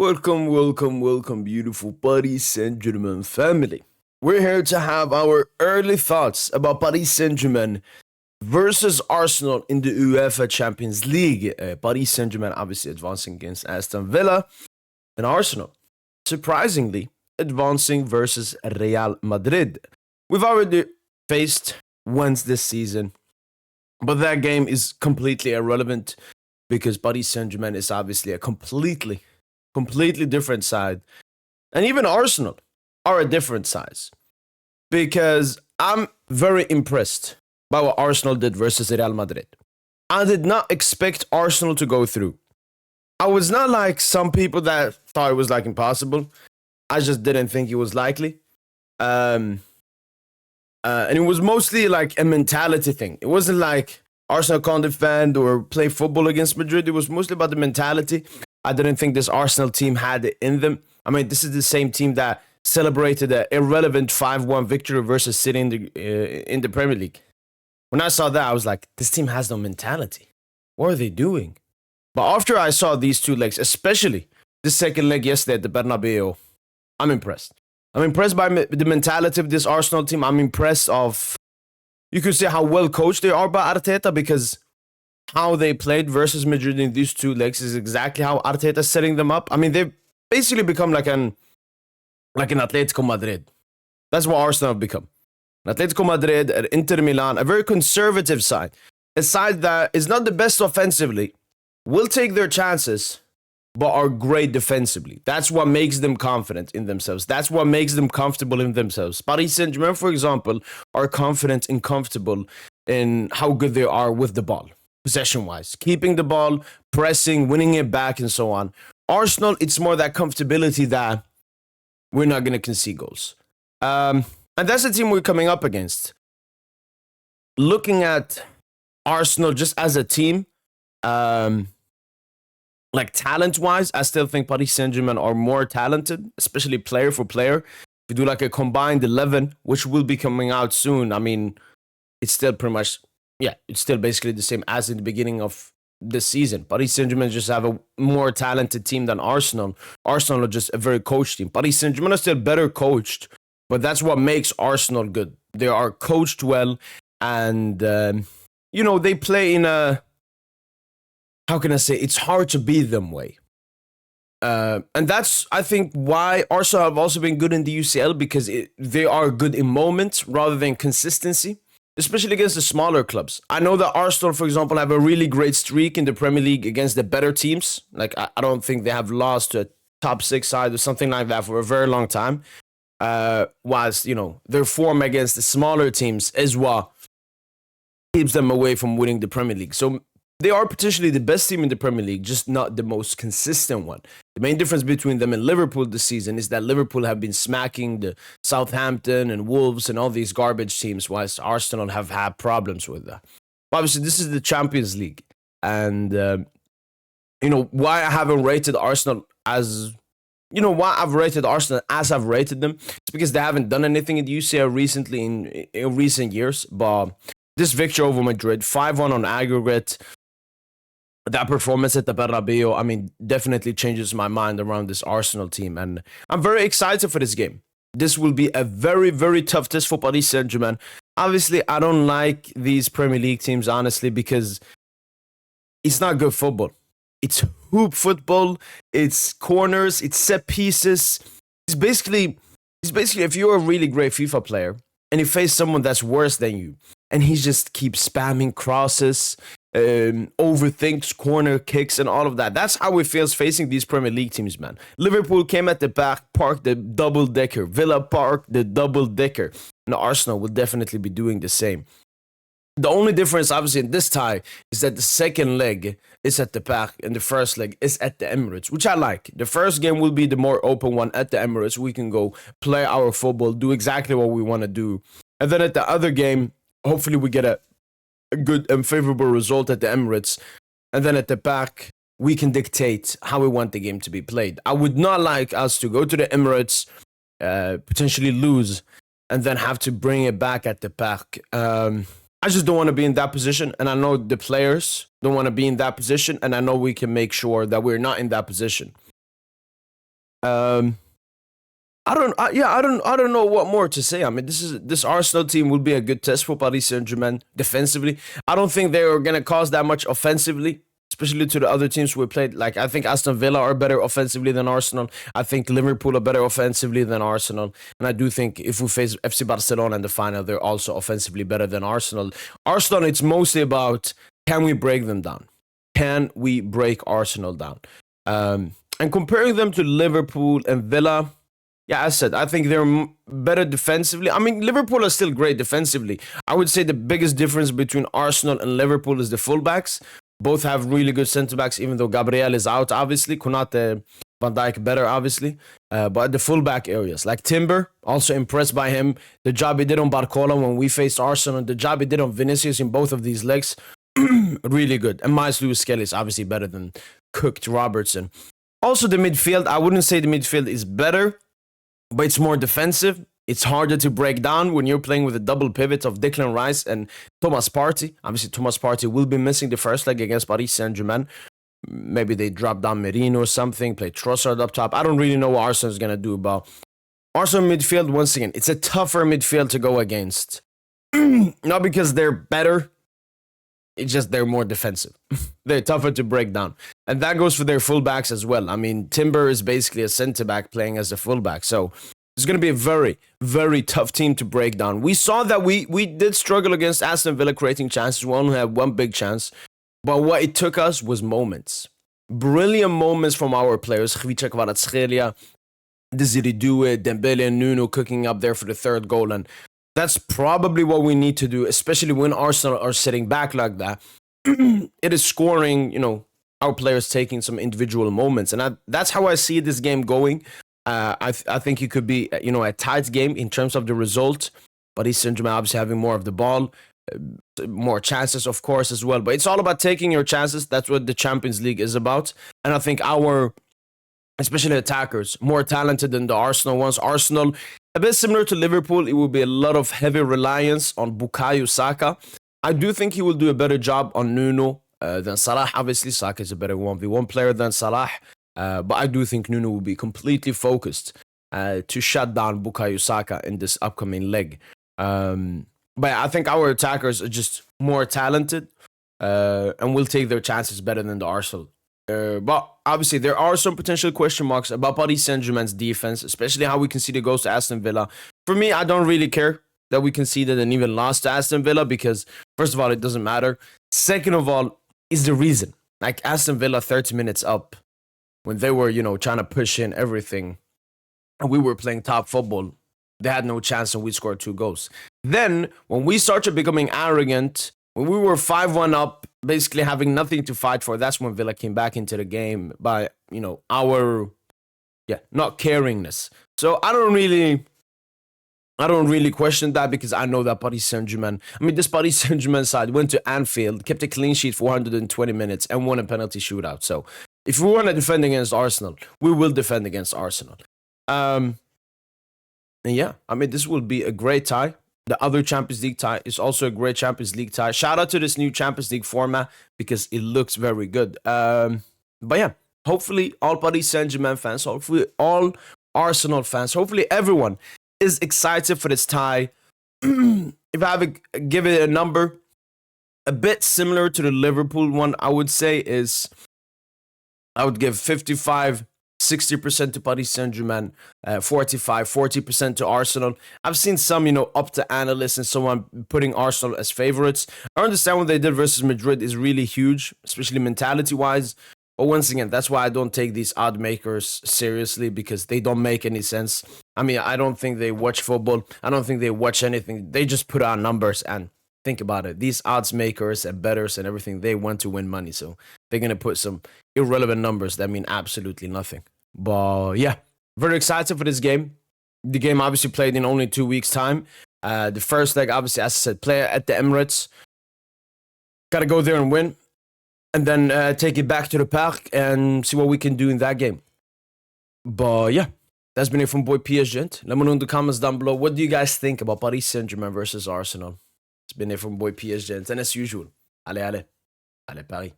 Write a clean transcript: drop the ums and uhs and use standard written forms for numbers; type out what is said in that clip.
Welcome, beautiful Paris Saint Germain family. We're here to have our early thoughts about Paris Saint Germain versus Arsenal in the UEFA Champions League. Paris Saint Germain obviously advancing against Aston Villa, and Arsenal, surprisingly, advancing versus Real Madrid. We've already faced once this season, but that game is completely irrelevant because Paris Saint Germain is obviously a completely different side. And even Arsenal are a different size. Because I'm very impressed by what Arsenal did versus Real Madrid. I did not expect Arsenal to go through. I was not like some people that thought it was like impossible. I just didn't think it was likely. And it was mostly like a mentality thing. It wasn't like Arsenal can't defend or play football against Madrid. It was mostly about the mentality. I didn't think this Arsenal team had it in them. I mean, this is the same team that celebrated an irrelevant 5-1 victory versus City in the Premier League. When I saw that, I was like, this team has no mentality. What are they doing? But after I saw these two legs, especially the second leg yesterday at the Bernabeu, I'm impressed. I'm impressed by the mentality of this Arsenal team. I'm impressed of, you could say, how well coached they are by Arteta, because how they played versus Madrid in these two legs is exactly how Arteta's setting them up. I mean, they've basically become like an Atletico Madrid. That's what Arsenal have become. An Atletico Madrid, an Inter Milan, a very conservative side. A side that is not the best offensively, will take their chances, but are great defensively. That's what makes them confident in themselves. That's what makes them comfortable in themselves. Paris Saint Germain, for example, are confident and comfortable in how good they are with the ball. Possession-wise, keeping the ball, pressing, winning it back, and so on. Arsenal, it's more that comfortability that we're not going to concede goals. And that's the team we're coming up against. Looking at Arsenal just as a team, like talent-wise, I still think Paris Saint-Germain are more talented, especially player for player. If you do like a combined 11, which will be coming out soon, I mean, it's still pretty much... Yeah, it's still basically the same as in the beginning of this season. Paris Saint-Germain just have a more talented team than Arsenal. Arsenal are just a very coached team. Paris Saint-Germain are still better coached, but that's what makes Arsenal good. They are coached well, and, they play in a... How can I say? It's hard to beat them way. And that's, I think, why Arsenal have also been good in the UCL, because they are good in moments rather than consistency. Especially against the smaller clubs. I know that Arsenal, for example, have a really great streak in the Premier League against the better teams. Like, I don't think they have lost to a top 6 side or something like that for a very long time. Whilst, their form against the smaller teams is what keeps them away from winning the Premier League. So they are potentially the best team in the Premier League, just not the most consistent one. The main difference between them and Liverpool this season is that Liverpool have been smacking the Southampton and Wolves and all these garbage teams, whilst Arsenal have had problems with that. Obviously, this is the Champions League. And, why I haven't rated Arsenal as... why I've rated Arsenal as I've rated them? It's because they haven't done anything in the UCL recently in recent years. But this victory over Madrid, 5-1 on aggregate... That performance at the Bernabeu, I mean, definitely changes my mind around this Arsenal team. And I'm very excited for this game. This will be a very, very tough test for Paris Saint Germain. Obviously, I don't like these Premier League teams, honestly, because it's not good football. It's hoop football. It's corners. It's set pieces. It's basically if you're a really great FIFA player and you face someone that's worse than you, and he just keeps spamming crosses, overthinks corner kicks and all of that. That's how it feels facing these Premier League teams, man. Liverpool came at the back, parked the double-decker. Villa parked the double-decker. And Arsenal will definitely be doing the same. The only difference, obviously, in this tie is that the second leg is at the back and the first leg is at the Emirates, which I like. The first game will be the more open one at the Emirates. We can go play our football, do exactly what we want to do. And then at the other game, hopefully we get a good and favorable result at the Emirates, and then at the back we can dictate how we want the game to be played. I would not like us to go to the Emirates, potentially lose, and then have to bring it back at the back. I just don't want to be in that position, and I know the players don't want to be in that position, and I know we can make sure that we're not in that position. I don't know what more to say. I mean, this Arsenal team will be a good test for Paris Saint Germain defensively. I don't think they are gonna cause that much offensively, especially to the other teams we played. Like, I think Aston Villa are better offensively than Arsenal. I think Liverpool are better offensively than Arsenal, and I do think if we face FC Barcelona in the final, they're also offensively better than Arsenal. Arsenal, it's mostly about, can we break them down? Can we break Arsenal down? And comparing them to Liverpool and Villa. Yeah, as I said, I think they're better defensively. I mean, Liverpool are still great defensively. I would say the biggest difference between Arsenal and Liverpool is the fullbacks. Both have really good centre-backs, even though Gabriel is out, obviously. Konate, Van Dijk better, obviously. But the fullback areas, like Timber, also impressed by him. The job he did on Barcola when we faced Arsenal, the job he did on Vinicius in both of these legs, really good. And Miles Lewis-Skelly is obviously better than Cooked Robertson. Also, the midfield, I wouldn't say the midfield is better, but it's more defensive. It's harder to break down when you're playing with a double pivot of Declan Rice and Thomas Partey. Obviously, Thomas Partey will be missing the first leg against Paris Saint Germain. Maybe they drop down Merino or something, play Trossard up top. I don't really know what Arsenal is going to do about Arsenal midfield. Once again, it's a tougher midfield to go against. Not because they're better. It's just they're more defensive. They're tougher to break down. And that goes for their fullbacks as well. I mean, Timber is basically a centre-back playing as a fullback. So it's going to be a very, very tough team to break down. We saw that we did struggle against Aston Villa creating chances. We only had one big chance. But what it took us was moments. Brilliant moments from our players. Khvicha Kvaratskhelia, Desiree Doué, Dembele and Nuno cooking up there for the third goal. And that's probably what we need to do, especially when Arsenal are sitting back like that. It is scoring, our players taking some individual moments. And that's how I see this game going. I think it could be, a tight game in terms of the result. Paris Saint Germain obviously having more of the ball, more chances, of course, as well. But it's all about taking your chances. That's what the Champions League is about. And I think our, especially attackers, more talented than the Arsenal ones. Arsenal, a bit similar to Liverpool, it will be a lot of heavy reliance on Bukayo Saka. I do think he will do a better job on Nuno than Salah. Obviously, Saka is a better 1v1 player than Salah. But I do think Nuno will be completely focused to shut down Bukayo Saka in this upcoming leg. But I think our attackers are just more talented and will take their chances better than the Arsenal. But obviously, there are some potential question marks about Paris Saint Germain's defense, especially how we conceded goals to Aston Villa. For me, I don't really care that we conceded and even lost to Aston Villa because, first of all, it doesn't matter. Second of all, is the reason. Like Aston Villa 30 minutes up when they were, trying to push in everything and we were playing top football, they had no chance and we scored 2 goals. Then, when we started becoming arrogant, when we were 5-1 up, basically having nothing to fight for, that's when Villa came back into the game by, our, not caringness. So I don't really question that because I know that Paris Saint Germain, this Paris Saint Germain side went to Anfield, kept a clean sheet for 120 minutes and won a penalty shootout. So if we want to defend against Arsenal, we will defend against Arsenal. And this will be a great tie. The other Champions League tie is also a great Champions League tie. Shout out to this new Champions League format because it looks very good. Hopefully all Paris Saint Germain fans, hopefully all Arsenal fans, hopefully everyone is excited for this tie. If I have to give it a number, a bit similar to the Liverpool one, I would say is I would give 60% to Paris Saint Germain, 40% to Arsenal. I've seen some, up to analysts and so on putting Arsenal as favorites. I understand what they did versus Madrid is really huge, especially mentality-wise. But once again, that's why I don't take these odd makers seriously because they don't make any sense. I don't think they watch football. I don't think they watch anything. They just put out numbers and think about it. These odds makers and bettors and everything, they want to win money. So they're going to put some irrelevant numbers that mean absolutely nothing. But yeah, very excited for this game. The game obviously played in only 2 weeks' time. The first leg, obviously, as I said, play at the Emirates. Got to go there and win. And then take it back to the park and see what we can do in that game. But yeah, that's been it from boy PSG. Let me know in the comments down below. What do you guys think about Paris Saint Germain versus Arsenal? It's been it from boy PSG. And as usual, allez, Paris.